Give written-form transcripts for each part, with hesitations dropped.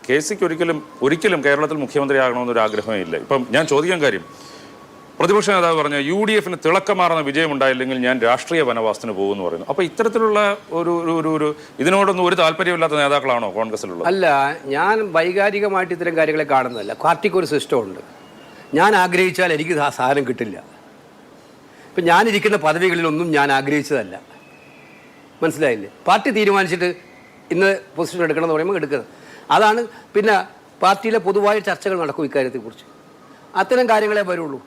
K സിക്ക് ഒരിക്കലും കേരളത്തിൽ മുഖ്യമന്ത്രിയാകണമെന്നൊരു ആഗ്രഹമേ ഇല്ല. ഇപ്പം ഞാൻ ചോദിക്കാൻ കാര്യം, പ്രതിപക്ഷ നേതാവ് പറഞ്ഞ UDF-ന് തിളക്കമാർന്ന വിജയം ഉണ്ടായില്ലെങ്കിൽ ഞാൻ രാഷ്ട്രീയ വനവാസത്തിന് പോകുമെന്ന് പറയുന്നു. അപ്പോൾ ഇത്തരത്തിലുള്ള ഒരു ഇതിനോടൊന്നും ഒരു താല്പര്യമില്ലാത്ത നേതാക്കളാണോ കോൺഗ്രസിലുള്ളത്? അല്ല, ഞാൻ വൈകാരികമായിട്ട് ഇത്തരം കാര്യങ്ങളെ കാണുന്നതല്ല. പാർട്ടിക്ക് ഒരു സിസ്റ്റം ഉണ്ട്. ഞാൻ ആഗ്രഹിച്ചാൽ എനിക്ക് ആ സാധനം കിട്ടില്ല. ഇപ്പം ഞാനിരിക്കുന്ന പദവികളിലൊന്നും ഞാൻ ആഗ്രഹിച്ചതല്ല. മനസ്സിലായില്ലേ? പാർട്ടി തീരുമാനിച്ചിട്ട് ഇന്ന് പൊസിഷൻ എടുക്കണം എന്ന് പറയുമ്പോൾ എടുക്കുന്നത്. അതാണ്. പിന്നെ പാർട്ടിയിലെ പൊതുവായ ചർച്ചകൾ നടക്കും ഇക്കാര്യത്തെക്കുറിച്ച്. അത്തരം കാര്യങ്ങളെ വരുള്ളൂ.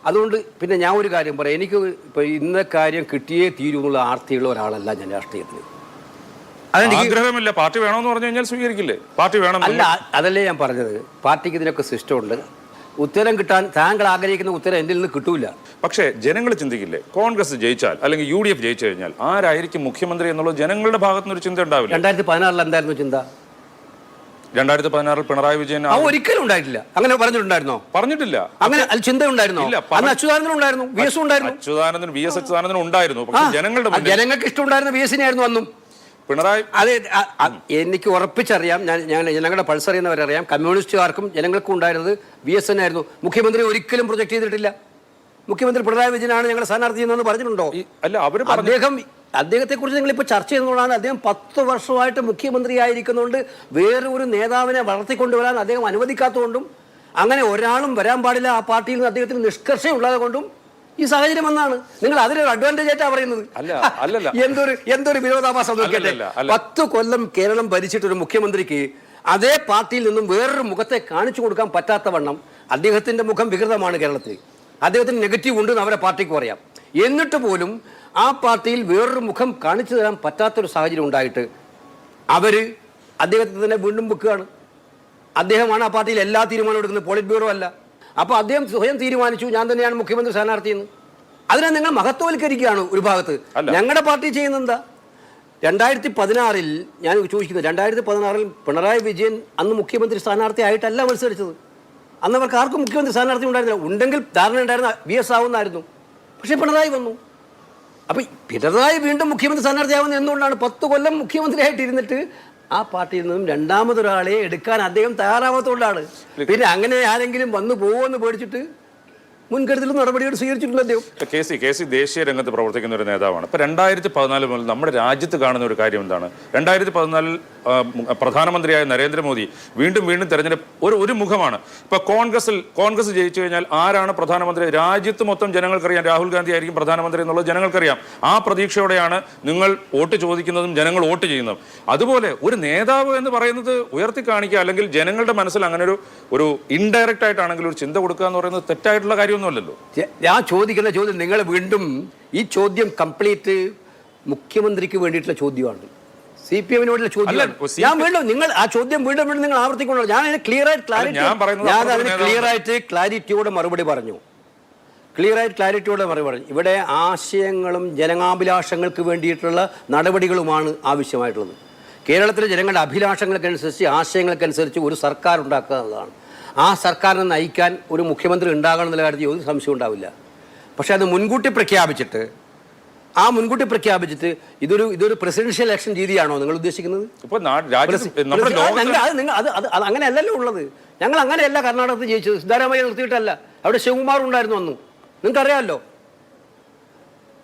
അതുകൊണ്ട് പിന്നെ ഞാൻ ഒരു കാര്യം പറയാം, എനിക്ക് ഇപ്പോൾ ഇന്ന കാര്യം കിട്ടിയേ തീരുമുള്ള ആർത്തിയുള്ള ഒരാളല്ല ഞാൻ രാഷ്ട്രീയത്തിൽ. ആഗ്രഹമില്ല. പാർട്ടി വേണമെന്ന് പറഞ്ഞു കഴിഞ്ഞാൽ സ്വീകരിക്കില്ലേ? പാർട്ടി വേണം അല്ല, അതല്ലേ ഞാൻ പറഞ്ഞത്. പാർട്ടിക്ക് ഇതിനൊക്കെ സിസ്റ്റം ഉണ്ട്. ഉത്തരം കിട്ടാൻ താങ്കൾ ആഗ്രഹിക്കുന്ന ഉത്തരം എൻ്റെ നിന്ന് കിട്ടൂല. പക്ഷേ ജനങ്ങൾ ചിന്തിക്കില്ലേ, കോൺഗ്രസ് ജയിച്ചാൽ അല്ലെങ്കിൽ UDF ജയിച്ചു കഴിഞ്ഞാൽ ആരായിരിക്കും മുഖ്യമന്ത്രി എന്നുള്ളത് ജനങ്ങളുടെ ഭാഗത്തുനിന്നൊരു ചിന്ത ഉണ്ടാവില്ല? 2016 എന്തായിരുന്നു ചിന്ത? 2016 പിണറായി വിജയൻ ഒരിക്കലും ഉണ്ടായിട്ടില്ല. അങ്ങനെ പറഞ്ഞിട്ടുണ്ടായിരുന്നോ? പറഞ്ഞിട്ടില്ല. അങ്ങനെ ചിന്ത ഉണ്ടായിരുന്നോ? അന്ന് അച്യുതാനന്ദൻ ഉണ്ടായിരുന്നു, VS ഉണ്ടായിരുന്നു. VS അച്യുതാനന്ദൻ ഉണ്ടായിരുന്നു. പക്ഷേ ജനങ്ങൾക്ക് ഇഷ്ടമുണ്ടായിരുന്ന VS ആയിരുന്നു അന്നും. പിണറായി അതെ, എനിക്ക് ഉറപ്പിച്ചറിയാം. ഞാൻ ജനങ്ങളുടെ പൾസ് അറിയുന്നവരറിയാം. കമ്മ്യൂണിസ്റ്റുകാർക്കും ജനങ്ങൾക്കും ഉണ്ടായിരുന്നത് VS ആയിരുന്നു. മുഖ്യമന്ത്രി ഒരിക്കലും പ്രൊജക്ട് ചെയ്തിട്ടില്ല. മുഖ്യമന്ത്രി പിണറായി വിജയനാണ് ഞങ്ങളുടെ സ്ഥാനാർത്ഥി എന്ന് പറഞ്ഞിട്ടുണ്ടോ? അല്ല, അദ്ദേഹത്തെക്കുറിച്ച് നിങ്ങളിപ്പോൾ ചർച്ച ചെയ്യുന്നതുകൊണ്ടാണ്. അദ്ദേഹം 10 വർഷമായിട്ട് മുഖ്യമന്ത്രി ആയിരിക്കുന്നതുകൊണ്ട് വേറെ ഒരു നേതാവിനെ വളർത്തിക്കൊണ്ടുവരാൻ അദ്ദേഹം അനുവദിക്കാത്തതുകൊണ്ടും അങ്ങനെ ഒരാളും വരാൻ പാടില്ല ആ പാർട്ടിയിൽ നിന്ന് അദ്ദേഹത്തിന് നിഷ്കർഷയുള്ളത് കൊണ്ടും ഈ സാഹചര്യം എന്നാണ്. നിങ്ങൾ അതിനൊരു അഡ്വാൻറ്റേജ് ആയിട്ടാണ് പറയുന്നത്. എന്തൊരു വിരോധാഭാസം നോക്കിയല്ലേ. 10 കൊല്ലം കേരളം ഭരിച്ചിട്ടൊരു മുഖ്യമന്ത്രിക്ക് അതേ പാർട്ടിയിൽ നിന്നും വേറൊരു മുഖത്തെ കാണിച്ചു കൊടുക്കാൻ പറ്റാത്ത വണ്ണം അദ്ദേഹത്തിന്റെ മുഖം വികൃതമാണ് കേരളത്തിൽ. അദ്ദേഹത്തിന് നെഗറ്റീവ് ഉണ്ടെന്ന് അവരെ പാർട്ടിക്ക് പറയാം. എന്നിട്ട് പോലും ആ പാർട്ടിയിൽ വേറൊരു മുഖം കാണിച്ചു തരാൻ പറ്റാത്തൊരു സാഹചര്യം ഉണ്ടായിട്ട് അവർ അദ്ദേഹത്തെ തന്നെ വീണ്ടും വെക്കുകയാണ്. അദ്ദേഹമാണ് ആ പാർട്ടിയിൽ എല്ലാ തീരുമാനവും എടുക്കുന്നത്, പോളിറ്റ് ബ്യൂറോ അല്ല. അപ്പോൾ അദ്ദേഹം സ്വയം തീരുമാനിച്ചു ഞാൻ തന്നെയാണ് മുഖ്യമന്ത്രി സ്ഥാനാർത്ഥിയെന്ന്. അതിനെ നിങ്ങൾ മഹത്വവൽക്കരിക്കുകയാണ് ഒരു ഭാഗത്ത്. ഞങ്ങളുടെ പാർട്ടി ചെയ്യുന്നെന്താ? 2016 ഞാൻ ചോദിക്കുന്നത്, 2016 പിണറായി വിജയൻ അന്ന് മുഖ്യമന്ത്രി സ്ഥാനാർത്ഥി ആയിട്ടല്ല മത്സരിച്ചത്. അന്ന് അവർക്ക് ആർക്കും മുഖ്യമന്ത്രി സ്ഥാനാർത്ഥി ഉണ്ടായിരുന്നില്ല. ഉണ്ടെങ്കിൽ ധാരണ ഉണ്ടായിരുന്ന VS ആവുന്നായിരുന്നു. പക്ഷേ പിണറായി വന്നു. അപ്പം പിണറായി വീണ്ടും മുഖ്യമന്ത്രി സ്ഥാനാർത്ഥിയാവുന്നത് എന്തുകൊണ്ടാണ്? 10 കൊല്ലം മുഖ്യമന്ത്രിയായിട്ടിരുന്നിട്ട് ആ പാർട്ടിയിൽ നിന്നും രണ്ടാമതൊരാളെ എടുക്കാൻ അദ്ദേഹം തയ്യാറാവാത്തതുകൊണ്ടാണ്. പിന്നെ അങ്ങനെ ആരെങ്കിലും വന്നു പോകുമെന്ന് പേടിച്ചിട്ട് മുൻകരുതലും നടപടികൾ സ്വീകരിച്ചിട്ടുള്ള അദ്ദേഹം. കെ സി ദേശീയ രംഗത്ത് പ്രവർത്തിക്കുന്ന ഒരു നേതാവാണ്. ഇപ്പൊ 2014 മുതൽ നമ്മുടെ രാജ്യത്ത് കാണുന്ന ഒരു കാര്യം എന്താണ്? 2014 പ്രധാനമന്ത്രിയായ നരേന്ദ്രമോദി വീണ്ടും തെരഞ്ഞെടുപ്പ് ഒരു മുഖമാണ്. ഇപ്പൊ കോൺഗ്രസ് ജയിച്ചു കഴിഞ്ഞാൽ ആരാണ് പ്രധാനമന്ത്രി? രാജ്യത്ത് മൊത്തം ജനങ്ങൾക്കറിയാം രാഹുൽ ഗാന്ധി ആയിരിക്കും പ്രധാനമന്ത്രി എന്നുള്ളത് ജനങ്ങൾക്കറിയാം. ആ പ്രതീക്ഷയോടെയാണ് നിങ്ങൾ വോട്ട് ചോദിക്കുന്നതും ജനങ്ങൾ വോട്ട് ചെയ്യുന്നതും. അതുപോലെ ഒരു നേതാവ് എന്ന് പറയുന്നത് ഉയർത്തി കാണിക്കുക, അല്ലെങ്കിൽ ജനങ്ങളുടെ മനസ്സിൽ അങ്ങനെ ഒരു ഇൻഡയറക്റ്റ് ആയിട്ടാണെങ്കിൽ ഒരു ചിന്ത കൊടുക്കുക എന്ന് പറയുന്നത് തെറ്റായിട്ടുള്ള കാര്യം. ഞാൻ ചോദിക്കുന്ന ചോദ്യം നിങ്ങൾ വീണ്ടും ഈ ചോദ്യം കംപ്ലീറ്റ് മുഖ്യമന്ത്രിക്ക് വേണ്ടിയിട്ടുള്ള ചോദ്യമാണ്, CPM-നോടുള്ള ചോദ്യം. ഞാൻ വീണ്ടും നിങ്ങൾ ആ ചോദ്യം വീണ്ടും നിങ്ങൾ ആവർത്തിക്കൊണ്ടോ? ഞാൻ അതിന് ക്ലിയർ ആയിട്ട് ക്ലാരിറ്റിയോടെ മറുപടി പറഞ്ഞു. ഇവിടെ ആശയങ്ങളും ജനകാഭിലാഷങ്ങൾക്ക് വേണ്ടിയിട്ടുള്ള നടപടികളുമാണ് ആവശ്യമായിട്ടുള്ളത്. കേരളത്തിലെ ജനങ്ങളുടെ അഭിലാഷങ്ങൾക്കനുസരിച്ച് ആശയങ്ങൾക്കനുസരിച്ച് ഒരു സർക്കാർ ഉണ്ടാക്കുക എന്നതാണ്. ആ സർക്കാരിനെ നയിക്കാൻ ഒരു മുഖ്യമന്ത്രി ഉണ്ടാകണം എന്നുള്ള കാര്യത്തിൽ ഒരു സംശയം ഉണ്ടാവില്ല. പക്ഷെ അത് മുൻകൂട്ടി പ്രഖ്യാപിച്ചിട്ട് ഇതൊരു പ്രസിഡൻഷ്യൽ ഇലക്ഷൻ രീതിയാണോ നിങ്ങൾ ഉദ്ദേശിക്കുന്നത്? അങ്ങനെയല്ലല്ലോ ഉള്ളത്. ഞങ്ങൾ അങ്ങനെയല്ല കർണാടകത്തിൽ ജയിച്ചത്. സിദ്ധാരാമയ്യ നിർത്തിയിട്ടല്ല, അവിടെ ശിവകുമാർ ഉണ്ടായിരുന്നു അന്നും. നിങ്ങൾക്കറിയാമല്ലോ.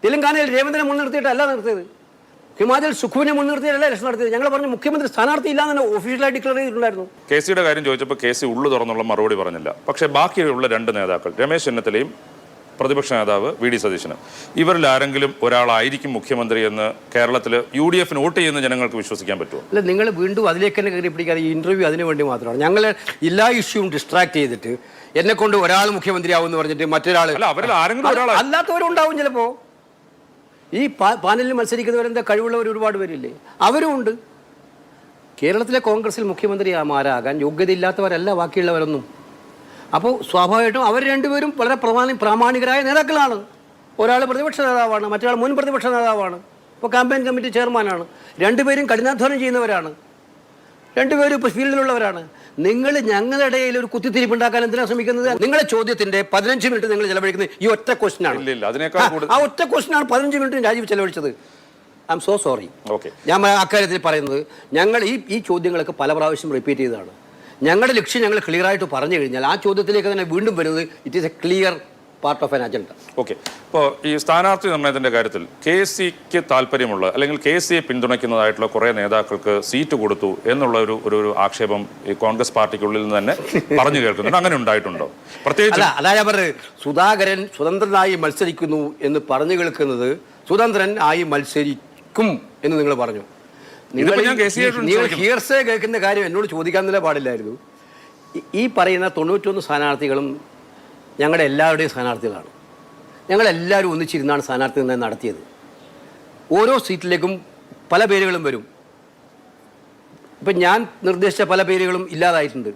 തെലങ്കാനയിൽ രേവന്തിനെ മുൻനിർത്തിയിട്ടല്ല നിർത്തിയത്. ഹിമാചൽ സുഖുവിനെ മുൻനിർത്തിയല്ല ഇലക്ഷൻ നടത്തിയത്. ഞങ്ങൾ പറഞ്ഞു മുഖ്യമന്ത്രി സ്ഥാനാർത്ഥി ഇല്ലാന്ന് തന്നെ ഒഫീഷ്യലായി ഡിക്ലെയർ ചെയ്തിട്ടുണ്ടായിരുന്നു. KCയുടെ കാര്യം ചോദിച്ചപ്പോൾ KC ഉള്ളു തുറന്നുള്ള മറുപടി പറഞ്ഞില്ല. പക്ഷേ ബാക്കിയുള്ള 2 നേതാക്കൾ, രമേശ് ചെന്നിത്തലയും പ്രതിപക്ഷ നേതാവ് VD സതീശനും, ഇവരിൽ ആരെങ്കിലും ഒരാളായിരിക്കും മുഖ്യമന്ത്രി എന്ന് കേരളത്തിൽ UDF-ന് വോട്ട് ചെയ്യുന്ന ജനങ്ങൾക്ക് വിശ്വസിക്കാൻ പറ്റുമോ? അല്ല, നിങ്ങൾ വീണ്ടും അതിലേക്ക് തന്നെ കയറി പിടിക്കാതെ ഈ ഇന്റർവ്യൂ അതിനു വേണ്ടി മാത്രമാണ്. ഞങ്ങൾ എല്ലാ ഇഷ്യൂവും ഡിസ്ട്രാക്ട് ചെയ്തിട്ട് എന്നെ കൊണ്ട് ഒരാൾ മുഖ്യമന്ത്രിയാവും എന്ന് പറഞ്ഞിട്ട് മറ്റൊരാൾ അല്ലാത്തവരുണ്ടാവും ചിലപ്പോൾ. ഈ പാനലിൽ മത്സരിക്കുന്നവരെന്താ കഴിവുള്ളവർ ഒരുപാട് പേരില്ലേ? അവരും ഉണ്ട്. കേരളത്തിലെ കോൺഗ്രസിൽ മുഖ്യമന്ത്രിമാരാകാൻ യോഗ്യതയില്ലാത്തവരല്ല ബാക്കിയുള്ളവരൊന്നും. അപ്പോൾ സ്വാഭാവികമായിട്ടും അവർ രണ്ടുപേരും വളരെ പ്രാമാണികരായ നേതാക്കളാണ്. ഒരാൾ പ്രതിപക്ഷ നേതാവാണ്, മറ്റൊരാൾ മുൻ പ്രതിപക്ഷ നേതാവാണ്, ഇപ്പോൾ ക്യാമ്പയിൻ കമ്മിറ്റി ചെയർമാനാണ്. രണ്ടുപേരും കഠിനാധ്വാനം ചെയ്യുന്നവരാണ്, രണ്ടുപേരും ഇപ്പോൾ ഫീൽഡിലുള്ളവരാണ്. നിങ്ങൾ ഞങ്ങളുടെ ഇടയിൽ ഒരു കുത്തിത്തിരിപ്പ് ഉണ്ടാക്കാൻ എന്തിനാണ് ശ്രമിക്കുന്നത്? നിങ്ങളുടെ ചോദ്യത്തിന്റെ 15 മിനിറ്റ് നിങ്ങൾ ചെലവഴിക്കുന്നത് ഈ ഒറ്റ ക്വസ്റ്റ്യനാണ്. ആ ഒറ്റ ക്വസ്റ്റ്യനാണ് 15 മിനിറ്റ് രാജീവ് ചെലവഴിച്ചത്. I M so sorry. ഞാൻ അക്കാര്യത്തിൽ പറയുന്നത്, ഞങ്ങൾ ഈ ചോദ്യങ്ങളൊക്കെ പല പ്രാവശ്യം റിപ്പീറ്റ് ചെയ്തതാണ്. ഞങ്ങളുടെ ലക്ഷ്യം ഞങ്ങൾ ക്ലിയർ ആയിട്ട് പറഞ്ഞു കഴിഞ്ഞാൽ ആ ചോദ്യത്തിലേക്ക് തന്നെ വീണ്ടും വരുന്നത് it is A clear part of an agenda. Okay, ഇപ്പോൾ ഈ സ്ഥാനാർത്ഥി നിർണയത്തിന്റെ കാര്യത്തിൽ KC-ക്ക് താല്പര്യമുള്ള അല്ലെങ്കിൽ KC-യെ പിന്തുണയ്ക്കുന്നതായിട്ടുള്ള കുറെ നേതാക്കൾക്ക് സീറ്റ് കൊടുത്തു എന്നുള്ള ഒരു ആക്ഷേപം ഈ കോൺഗ്രസ് പാർട്ടിക്കുള്ളിൽ നിന്ന് തന്നെ പറഞ്ഞു കേൾക്കുന്നുണ്ട്. അങ്ങനെ ഉണ്ടായിട്ടുണ്ടോ? പ്രത്യേകിച്ച് അതാ ഞാൻ പറഞ്ഞത്, സുധാകരൻ സ്വതന്ത്രനായി മത്സരിക്കുന്നു എന്ന് പറഞ്ഞു കേൾക്കുന്നത് സ്വതന്ത്രൻ ആയി മത്സരിക്കും എന്ന് നിങ്ങൾ പറഞ്ഞു. നിങ്ങൾ ഹിയർസേ കേൾക്കുന്ന കാര്യം എന്നോട് ചോദിക്കാൻ തന്നെ പാടില്ലായിരുന്നു. ഈ പറയുന്ന 91 സ്ഥാനാർത്ഥികളും ഞങ്ങളുടെ എല്ലാവരുടെയും സ്ഥാനാർത്ഥികളാണ്. ഞങ്ങളെല്ലാവരും ഒന്നിച്ചിരുന്നാണ് സ്ഥാനാർത്ഥി നിർണ്ണയം നടത്തിയത്. ഓരോ സീറ്റിലേക്കും പല പേരുകളും വരും. ഇപ്പം ഞാൻ നിർദ്ദേശിച്ച പല പേരുകളും ഇല്ലാതായിട്ടുണ്ട്.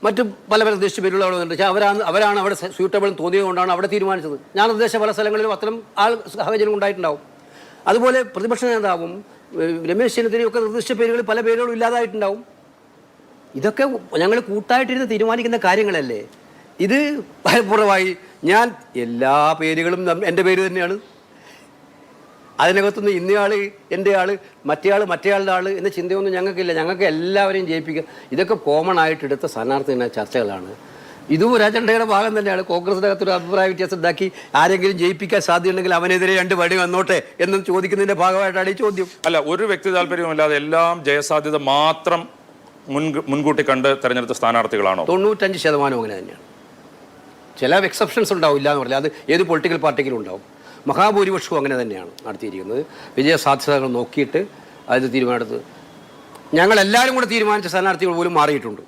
മറ്റു പല നിർദ്ദേശിച്ച പേരുകൾ അവിടെ വന്നിട്ടുണ്ട്. പക്ഷേ അവരാണ് അവിടെ സ്യൂട്ടബിൾ തോന്നിയത് കൊണ്ടാണ് അവിടെ തീരുമാനിച്ചത്. ഞാൻ നിർദ്ദേശിച്ച പല സ്ഥലങ്ങളിലും അത്തരം സാഹചര്യം ഉണ്ടായിട്ടുണ്ടാവും. അതുപോലെ പ്രതിപക്ഷ നേതാവും രമേശ് ചെന്നിത്തലയൊക്കെ നിർദ്ദേശിച്ച പേരുകൾ പല പേരുകളും ഇല്ലാതായിട്ടുണ്ടാവും. ഇതൊക്കെ ഞങ്ങൾ കൂട്ടായിട്ടിരുന്ന് തീരുമാനിക്കുന്ന കാര്യങ്ങളല്ലേ. ഇത് ഫലപ്രദമായി ഞാൻ എല്ലാ പേരുകളും എൻ്റെ പേര് തന്നെയാണ്. അതിനകത്തുനിന്ന് ഇന്നയാൾ എൻ്റെ ആൾ, മറ്റേയാളുടെ ആൾ എന്ന ചിന്തയൊന്നും ഞങ്ങൾക്കില്ല. ഞങ്ങൾക്ക് എല്ലാവരെയും ജയിപ്പിക്കുക. ഇതൊക്കെ കോമൺ ആയിട്ട് എടുത്ത സ്ഥാനാർത്ഥി ചർച്ചകളാണ്. ഇതും ഒരു അജണ്ടയുടെ ഭാഗം തന്നെയാണ്. കോൺഗ്രസിൻ്റെ അകത്തൊരു അഭിപ്രായ വ്യത്യാസം ഉണ്ടാക്കി ആരെങ്കിലും ജയിപ്പിക്കാൻ സാധ്യതയുണ്ടെങ്കിൽ അവനെതിരെ 2 വടി വന്നോട്ടെ എന്ന് ചോദിക്കുന്നതിൻ്റെ ഭാഗമായിട്ടാണ് ഈ ചോദ്യം. അല്ല, ഒരു വ്യക്തി താല്പര്യവുമില്ലാതെ എല്ലാം ജയസാധ്യത മാത്രം മുൻകൂട്ടി കണ്ട് തെരഞ്ഞെടുത്ത സ്ഥാനാർത്ഥികളാണോ? 95% അങ്ങനെ തന്നെയാണ്. ചില എക്സെപ്ഷൻസ് ഉണ്ടാവില്ല എന്ന് പറഞ്ഞാൽ അത് ഏത് പൊളിറ്റിക്കൽ പാർട്ടിക്കും ഉണ്ടാവും. മഹാഭൂരിപക്ഷവും അങ്ങനെ തന്നെയാണ് നടത്തിയിരിക്കുന്നത്. വിജയ സാധ്യതകൾ നോക്കിയിട്ട് അത് തീരുമാനമെടുത്ത് ഞങ്ങളെല്ലാവരും കൂടെ തീരുമാനിച്ച സ്ഥാനാർത്ഥികൾ പോലും മാറിയിട്ടുണ്ട്.